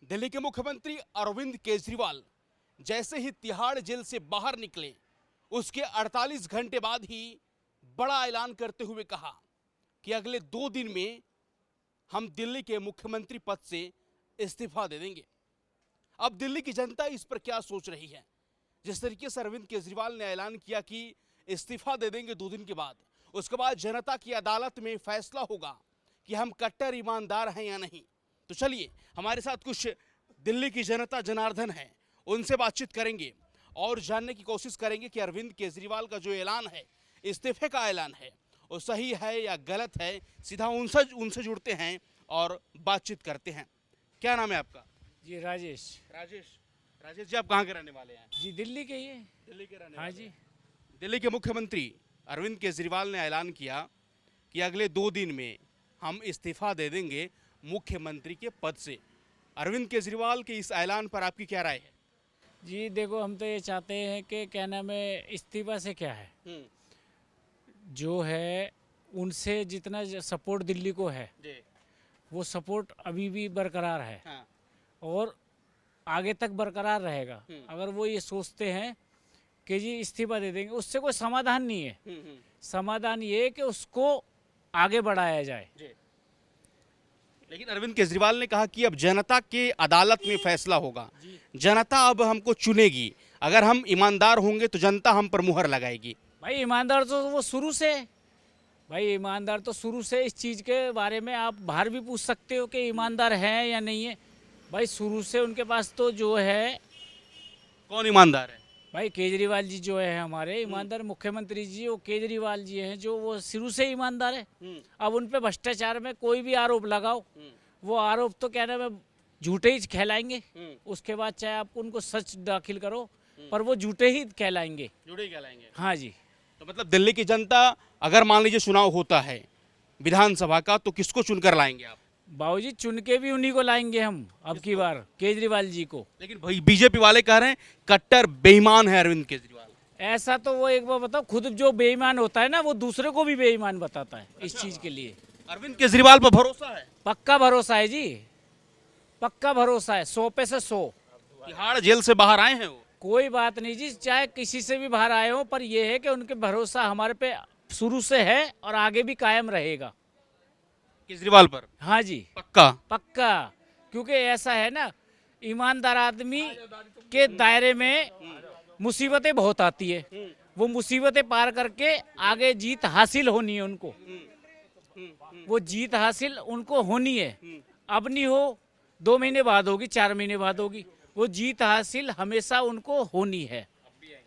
दिल्ली के मुख्यमंत्री अरविंद केजरीवाल जैसे ही तिहाड़ जेल से बाहर निकले उसके 48 घंटे बाद ही बड़ा ऐलान करते हुए कहा कि अगले 2 दिन में हम दिल्ली के मुख्यमंत्री पद से इस्तीफा दे देंगे। अब दिल्ली की जनता इस पर क्या सोच रही है? जिस तरीके से अरविंद केजरीवाल ने ऐलान किया कि इस्तीफा दे देंगे 2 दिन के बाद, उसके बाद जनता की अदालत में फैसला होगा कि हम कट्टर ईमानदार हैं या नहीं। तो चलिए हमारे साथ कुछ दिल्ली की जनता जनार्दन है, उनसे बातचीत करेंगे और जानने की कोशिश करेंगे कि अरविंद केजरीवाल का जो ऐलान है, इस्तीफे का ऐलान है, वो सही है या गलत है। सीधा उनसे जुड़ते हैं और बातचीत करते हैं। क्या नाम है आपका? जी राजेश राजेश जी, आप कहाँ के रहने वाले हैं? जी दिल्ली के ही है। दिल्ली के रहने हाँ वाले जी। हैं। दिल्ली के मुख्यमंत्री अरविंद केजरीवाल ने ऐलान किया कि अगले 2 दिन में हम इस्तीफा दे देंगे मुख्यमंत्री के पद से। अरविंद केजरीवाल के इस ऐलान पर आपकी क्या राय है? जी देखो, हम तो ये चाहते हैं कि क्या नाम है, इस्तीफा से क्या है, जो है उनसे जितना सपोर्ट दिल्ली को है जी। वो सपोर्ट अभी भी बरकरार है। हाँ। और आगे तक बरकरार रहेगा। अगर वो ये सोचते हैं कि जी इस्तीफा दे देंगे, उससे कोई समाधान नहीं है। समाधान ये है कि उसको आगे बढ़ाया जाए। जी। लेकिन अरविंद केजरीवाल ने कहा कि अब जनता के अदालत में फैसला होगा। जनता अब हमको चुनेगी। अगर हम ईमानदार होंगे तो जनता हम पर मुहर लगाएगी। भाई ईमानदार तो वो शुरू से है। भाई ईमानदार तो शुरू से, इस चीज़ के बारे में आप बाहर भी पूछ सकते हो कि ईमानदार हैं या नहीं है। भाई शुरू से उनके पास तो जो है, कौन ईमानदार है? भाई केजरीवाल जी जो है हमारे ईमानदार मुख्यमंत्री जी, वो केजरीवाल जी हैं जो वो शुरू से ईमानदार है। अब उन पे भ्रष्टाचार में कोई भी आरोप लगाओ, वो आरोप तो क्या नाम है, झूठे ही कहलाएंगे। उसके बाद चाहे आप उनको सच दाखिल करो, पर वो झूठे ही कहलाएंगे। जुड़े ही कहलाएंगे। हाँ जी। तो मतलब दिल्ली की जनता अगर मान लीजिए चुनाव होता है विधानसभा का, तो किसको चुनकर लाएंगे आप? बाबूजी चुन के भी उन्हीं को लाएंगे हम अब की बार, केजरीवाल जी को। लेकिन भाई बीजेपी वाले कह रहे हैं कट्टर बेईमान है अरविंद केजरीवाल। ऐसा तो वो एक बार बताओ, खुद जो बेईमान होता है ना, वो दूसरे को भी बेईमान बताता है। इस चीज के लिए अरविंद केजरीवाल पर भरोसा है? पक्का भरोसा है जी, पक्का भरोसा है, 100 पे से 100। तिहाड़ जेल से बाहर आए हैं वो। कोई बात नहीं जी, चाहे किसी से भी बाहर आए हो, पर यह है कि उनके भरोसा हमारे पे शुरू से है और आगे भी कायम रहेगा। केजरीवाल पर हाँ जी, पक्का। पक्का। क्योंकि ऐसा है ना, ईमानदार आदमी के दायरे में मुसीबतें बहुत आती है। वो मुसीबतें पार करके आगे जीत हासिल होनी है उनको। वो जीत हासिल उनको होनी है। अब नहीं हो, 2 महीने बाद होगी, 4 महीने बाद होगी। वो जीत हासिल हमेशा उनको होनी है।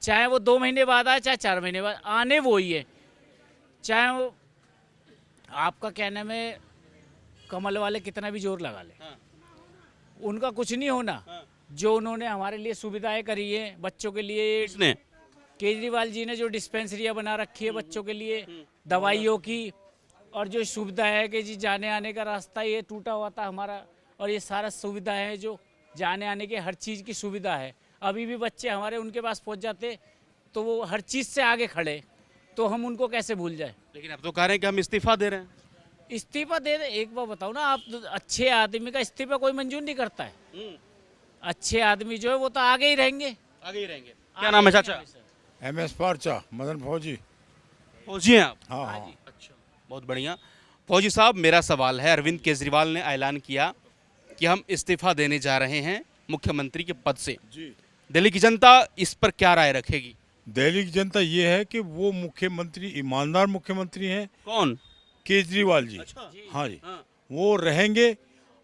चाहे वो 2 महीने बाद आए, चाहे 4 महीने बाद आने, वो ही है। चाहे वो आपका क्या नाम है, कमल वाले कितना भी जोर लगा ले, उनका कुछ नहीं होना। जो उन्होंने हमारे लिए सुविधाएं करी है बच्चों के लिए, किसने? केजरीवाल जी ने जो डिस्पेंसरियां बना रखी है बच्चों के लिए, दवाइयों की, और जो सुविधा है कि जी जाने आने का रास्ता ये टूटा हुआ था हमारा, और ये सारा सुविधा है, जो जाने आने के हर चीज़ की सुविधा है। अभी भी बच्चे हमारे उनके पास पहुंच जाते तो वो हर चीज़ से आगे खड़े, तो हम उनको कैसे भूल जाए। लेकिन अब तो कह रहे हैं कि हम इस्तीफा दे रहे हैं। इस्तीफा दे दे, एक बार बताओ ना आप, अच्छे आदमी का इस्तीफा कोई मंजूर नहीं करता है। अच्छे आदमी जो है वो तो आगे ही रहेंगे। आगे ही रहेंगे। क्या नाम है चाचा? MS पर्चा मदन फौजी। फौजी हैं आप? हाँ हाँ। अच्छा, बहुत बढ़िया। फौजी साहब, मेरा सवाल है, अरविंद केजरीवाल ने ऐलान किया कि हम इस्तीफा देने जा रहे हैं मुख्यमंत्री के पद से। जी। दिल्ली की जनता इस पर क्या राय रखेगी? दिल्ली की जनता ये है कि वो मुख्यमंत्री ईमानदार मुख्यमंत्री हैं, कौन? केजरीवाल जी। अच्छा। हाँ जी। हाँ। वो रहेंगे,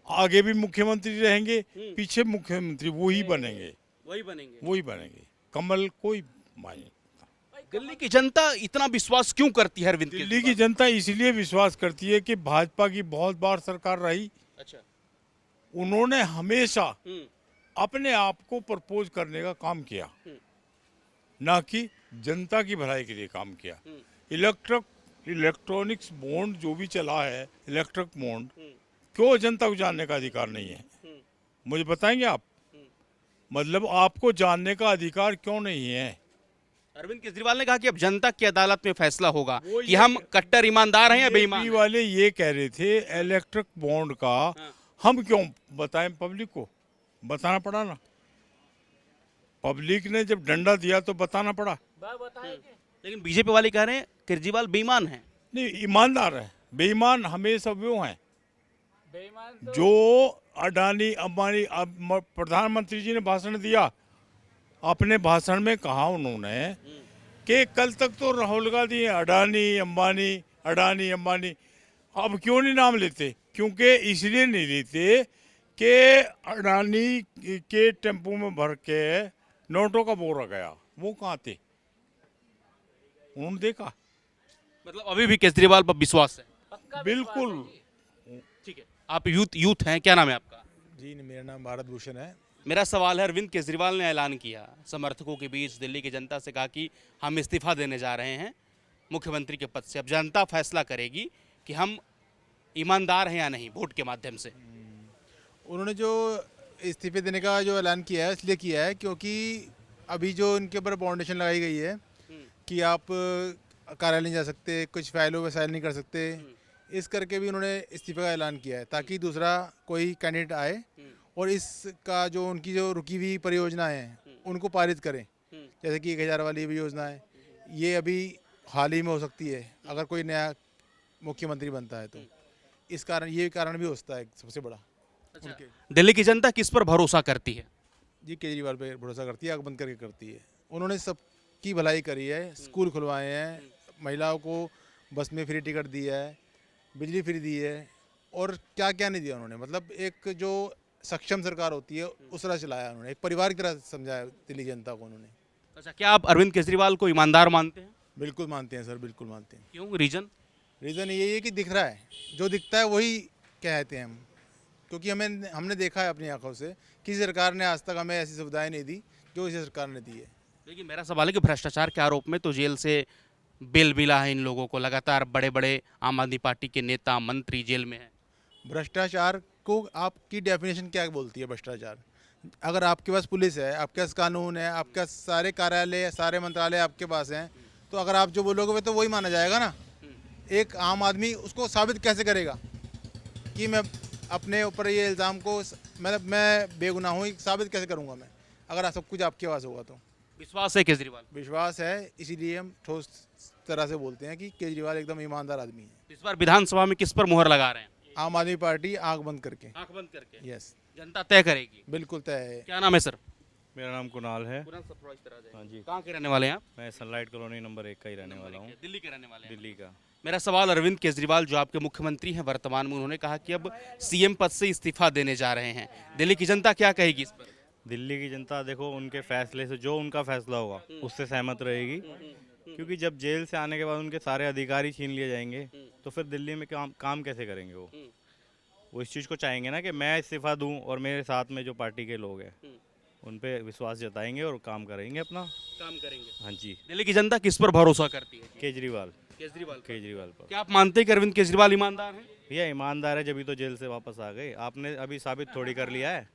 आगे भी मुख्यमंत्री रहेंगे, पीछे मुख्यमंत्री वही बनेंगे, वही बनेंगे। वही बनेंगे। कमल कोई मायने। दिल्ली की जनता इतना विश्वास क्यों करती है अरविंद दिल्ली केजरीवाल? की जनता इसलिए विश्वास करती है कि भाजपा की बहुत बार सरकार रही, अच्छा। उन्होंने हमेशा अपने आप को प्रपोज करने का काम किया, ना कि जनता की भलाई के लिए काम किया। इलेक्ट्रॉनिक्स बॉन्ड जो भी चला है, इलेक्ट्रिक बॉन्ड, क्यों जनता को जानने का अधिकार नहीं है? मुझे बताएंगे आप? मतलब आपको जानने का अधिकार क्यों नहीं है? अरविंद केजरीवाल ने कहा कि अब जनता की अदालत में फैसला होगा वो कि ये हम कट्टर ईमानदार हैं या बीजेपी बेईमान हैं। वाले ये कह रहे थे इलेक्ट्रिक बॉन्ड का हम क्यों बताएं पब्लिक को? बताना पड़ा ना, पब्लिक ने जब डंडा दिया तो बताना पड़ा। लेकिन बीजेपी वाले कह रहे हैं केजरीवाल बेईमान है। नहीं, ईमानदार है, बेईमान हमेशा वो हैं बेईमान जो अडानी अंबानी। अब प्रधानमंत्री जी ने भाषण दिया, अपने भाषण में कहा उन्होंने कि कल तक तो राहुल गांधी अडानी अंबानी अडानी अंबानी, अब क्यों नहीं नाम लेते? क्योंकि इसलिए नहीं लेते कि अडानी के टेम्पो में भर के नोटों का बोरा गया, वो कहाँ थे? उन्होंने देखा। मतलब अभी भी केजरीवाल पर विश्वास है। बिल्कुल। ठीक है, आप यूथ हैं, क्या नाम है आपका? जी मेरा नाम भारत भूषण है। मेरा सवाल है, अरविंद केजरीवाल ने ऐलान किया समर्थकों के बीच, दिल्ली की जनता से कहा कि हम इस्तीफा देने जा रहे हैं मुख्यमंत्री के पद से। अब जनता फैसला करेगी कि हम ईमानदार हैं या नहीं, वोट के माध्यम से। उन्होंने जो इस्तीफे देने का जो ऐलान किया है इसलिए किया है क्योंकि अभी जो इनके ऊपर बाउंडेशन लगाई गई है कि आप कार्यालय नहीं जा सकते, कुछ फाइलों पर साइन नहीं कर सकते, इस करके भी उन्होंने इस्तीफे का ऐलान किया है ताकि दूसरा कोई कैंडिडेट आए और इसका जो उनकी जो रुकी हुई परियोजनाएं हैं उनको पारित करें। जैसे कि 1000 वाली भी योजना है, ये अभी हाल ही में हो सकती है अगर कोई नया मुख्यमंत्री बनता है तो। इस कारण ये कारण भी हो सकता है सबसे बड़ा। उनके दिल्ली की जनता किस पर भरोसा करती है? जी केजरीवाल पे भरोसा करती है, आंख बंद करके करती है। उन्होंने सबकी भलाई करी है, स्कूल खुलवाए हैं, महिलाओं को बस में फ्री टिकट दी है, बिजली फ्री दी है और क्या क्या नहीं दिया उन्होंने। मतलब एक जो सक्षम सरकार होती है उस तरह चलाया उन्होंने, एक परिवार की तरह समझाया दिल्ली जनता को उन्होंने। अच्छा, क्या आप अरविंद केजरीवाल को ईमानदार मानते हैं? बिल्कुल मानते हैं सर, बिल्कुल मानते हैं। क्यों, रीजन? रीज़न यही है कि दिख रहा है, जो दिखता है वही कहते हैं हम, क्योंकि हमने देखा है अपनी आंखों से, किसी सरकार ने आज तक हमें ऐसी सुविधाएं नहीं दी जो इसी सरकार ने दी है। लेकिन मेरा सवाल है कि भ्रष्टाचार के आरोप में तो जेल से बेल मिला है इन लोगों को, लगातार बड़े बड़े आम आदमी पार्टी के नेता मंत्री जेल में हैं। भ्रष्टाचार को आपकी डेफिनेशन क्या बोलती है? भ्रष्टाचार, अगर आपके पास पुलिस है, आपके पास कानून है, आपके पास सारे कार्यालय सारे मंत्रालय आपके पास हैं, तो अगर आप जो बोलोगे तो वही माना जाएगा ना। एक आम आदमी उसको साबित कैसे करेगा कि मैं अपने ऊपर ये इल्ज़ाम को मतलब मैं बेगुनाह हूँ, साबित कैसे करूँगा मैं अगर सब कुछ आपके पास होगा तो? विश्वास है केजरीवाल? विश्वास है, इसीलिए हम ठोस तरह से बोलते हैं कि केजरीवाल एकदम ईमानदार आदमी है। इस बार विधानसभा में किस पर मुहर लगा रहे हैं? आम आदमी पार्टी आंख बंद करके। आंख बंद करके? यस, जनता तय करेगी। बिल्कुल तय है। क्या नाम है सर? मेरा नाम कुणाल है। हाँ जी। कहाँ के रहने वाले हैं आप? मैं सनलाइट कॉलोनी नंबर 1 का ही रहने वाला हूँ, दिल्ली के रहने वाले हैं। दिल्ली का। मेरा सवाल, अरविंद केजरीवाल जो आपके मुख्यमंत्री हैं वर्तमान में, उन्होंने कहा कि अब सीएम पद से इस्तीफा देने जा रहे हैं। दिल्ली की जनता क्या कहेगी इस पर? दिल्ली की जनता देखो उनके फैसले से, जो उनका फैसला होगा उससे सहमत रहेगी, क्योंकि जब जेल से आने के बाद उनके सारे अधिकार ही छीन लिए जाएंगे तो फिर दिल्ली में काम कैसे करेंगे वो इस चीज़ को चाहेंगे ना कि मैं इस्तीफा दूं और मेरे साथ में जो पार्टी के लोग हैं उन पे विश्वास जताएंगे और काम करेंगे, अपना काम करेंगे। हाँ जी। दिल्ली की जनता किस पर भरोसा करती है? केजरीवाल केजरीवाल पर। क्या आप मानते हैं कि अरविंद केजरीवाल ईमानदार हैं? भैया ईमानदार है, जब तो जेल से वापस आ गए। आपने अभी साबित थोड़ी कर लिया है,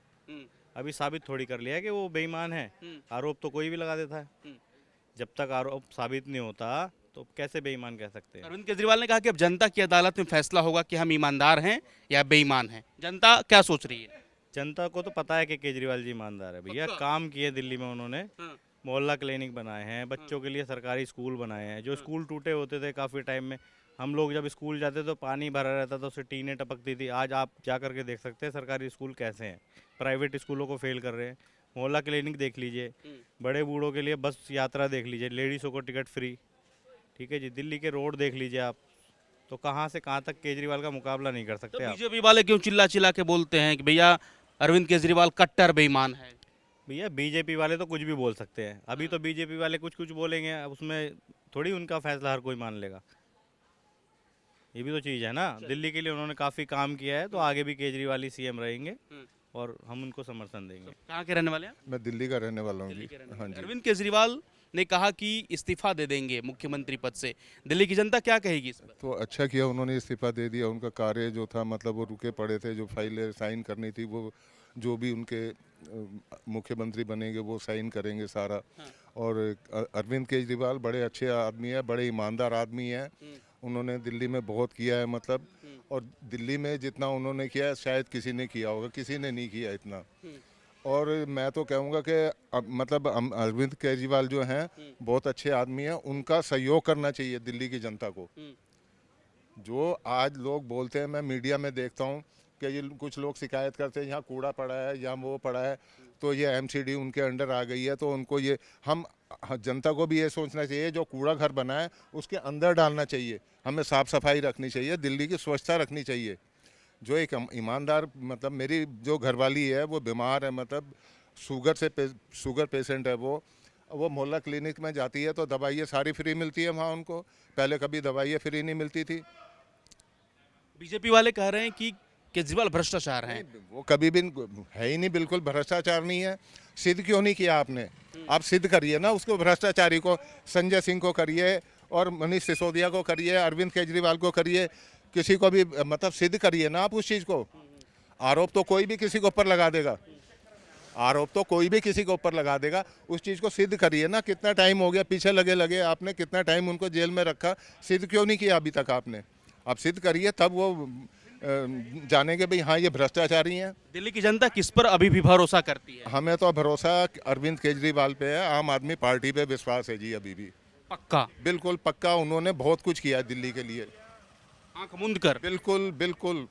अभी साबित थोड़ी कर लिया है कि वो बेईमान है। आरोप तो कोई भी लगा देता है, जब तक आरोप साबित नहीं होता तो कैसे बेईमान कह सकते हैं? अरविंद केजरीवाल ने कहा कि अब जनता की अदालत में फैसला होगा कि हम ईमानदार हैं या बेईमान हैं। जनता क्या सोच रही है? जनता को तो पता है कि केजरीवाल जी ईमानदार है भैया। काम किए दिल्ली में उन्होंने, मोहल्ला क्लिनिक बनाए हैं, बच्चों के लिए सरकारी स्कूल बनाए हैं। जो स्कूल टूटे होते थे काफ़ी टाइम में, हम लोग जब स्कूल जाते तो पानी भरा रहता था, उससे टीनें टपकती थी। आज आप जा करके देख सकते हैं सरकारी स्कूल कैसे हैं, प्राइवेट स्कूलों को फेल कर रहे हैं। मोहल्ला क्लिनिक देख लीजिए, बड़े बूढ़ों के लिए बस यात्रा देख लीजिए, लेडीज़ों को टिकट फ्री। ठीक है जी, दिल्ली के रोड देख लीजिए आप, तो कहाँ से कहाँ तक केजरीवाल का मुकाबला नहीं कर तो सकते आप। बीजेपी वाले क्यों चिल्ला चिल्ला के बोलते हैं कि भैया अरविंद केजरीवाल कट्टर बेईमान है? भैया बीजेपी वाले तो कुछ भी बोल सकते हैं, अभी तो बीजेपी वाले कुछ कुछ बोलेंगे, अब उसमें थोड़ी उनका फैसला हर कोई मान लेगा। ये भी तो चीज़ है ना, दिल्ली के लिए उन्होंने काफ़ी काम किया है, तो आगे भी केजरीवाल ही सीएम रहेंगे और हम उनको समर्थन देंगे। कहाँ के रहने वाले हैं? मैं दिल्ली का रहने वाला हूँ जी। हाँ जी। अरविंद केजरीवाल ने कहा कि इस्तीफा दे देंगे मुख्यमंत्री पद से। दिल्ली की जनता क्या कहेगी इस पर? तो अच्छा किया उन्होंने इस्तीफा दे दिया। उनका कार्य जो था मतलब वो रुके पड़े थे, जो फाइलें साइन करनी थी वो जो भी उनके मुख्यमंत्री बनेंगे वो साइन करेंगे सारा। और अरविंद केजरीवाल बड़े अच्छे आदमी है, बड़े ईमानदार आदमी है। उन्होंने दिल्ली में बहुत किया है मतलब, और दिल्ली में जितना उन्होंने किया है शायद किसी ने किया होगा, किसी ने नहीं किया इतना। और मैं तो कहूँगा कि मतलब अरविंद केजरीवाल जो हैं बहुत अच्छे आदमी हैं, उनका सहयोग करना चाहिए दिल्ली की जनता को। जो आज लोग बोलते हैं, मैं मीडिया में देखता हूँ कि ये कुछ लोग शिकायत करते हैं यहाँ कूड़ा पड़ा है, यहाँ वो पड़ा है, तो ये एमसीडी उनके अंडर आ गई है, तो उनको ये हम जनता को भी ये सोचना चाहिए जो कूड़ा घर बना है उसके अंदर डालना चाहिए, हमें साफ़ सफाई रखनी चाहिए, दिल्ली की स्वच्छता रखनी चाहिए। जो एक ईमानदार, मतलब मेरी जो घरवाली है वो बीमार है, मतलब शुगर पेशेंट है, वो मोहल्ला क्लिनिक में जाती है तो दवाइयाँ सारी फ्री मिलती है वहाँ उनको, पहले कभी दवाइयाँ फ्री नहीं मिलती थी। बीजेपी वाले कह रहे हैं कि केजरीवाल भ्रष्टाचार हैं। वो कभी भी है ही नहीं, बिल्कुल भ्रष्टाचार नहीं है। सिद्ध क्यों नहीं किया आपने? आप सिद्ध करिए ना उसको, भ्रष्टाचारी को, संजय सिंह को करिए और मनीष सिसोदिया को करिए, अरविंद केजरीवाल को करिए, किसी को भी मतलब सिद्ध करिए ना आप उस चीज़ को। आरोप तो कोई भी किसी के ऊपर लगा देगा, आरोप तो कोई भी किसी के ऊपर लगा देगा, उस चीज़ को सिद्ध करिए ना। कितना टाइम हो गया पीछे लगे आपने, कितना टाइम उनको जेल में रखा, सिद्ध क्यों नहीं किया अभी तक आपने? आप सिद्ध करिए तब वो जानेंगे भाई हाँ ये भ्रष्टाचारी हैं। दिल्ली की जनता किस पर अभी भी भरोसा करती है? हमें तो भरोसा अरविंद केजरीवाल पे है, आम आदमी पार्टी पे विश्वास है जी अभी भी, पक्का, बिल्कुल पक्का। उन्होंने बहुत कुछ किया है दिल्ली के लिए, आंख मूंद कर। बिल्कुल बिल्कुल।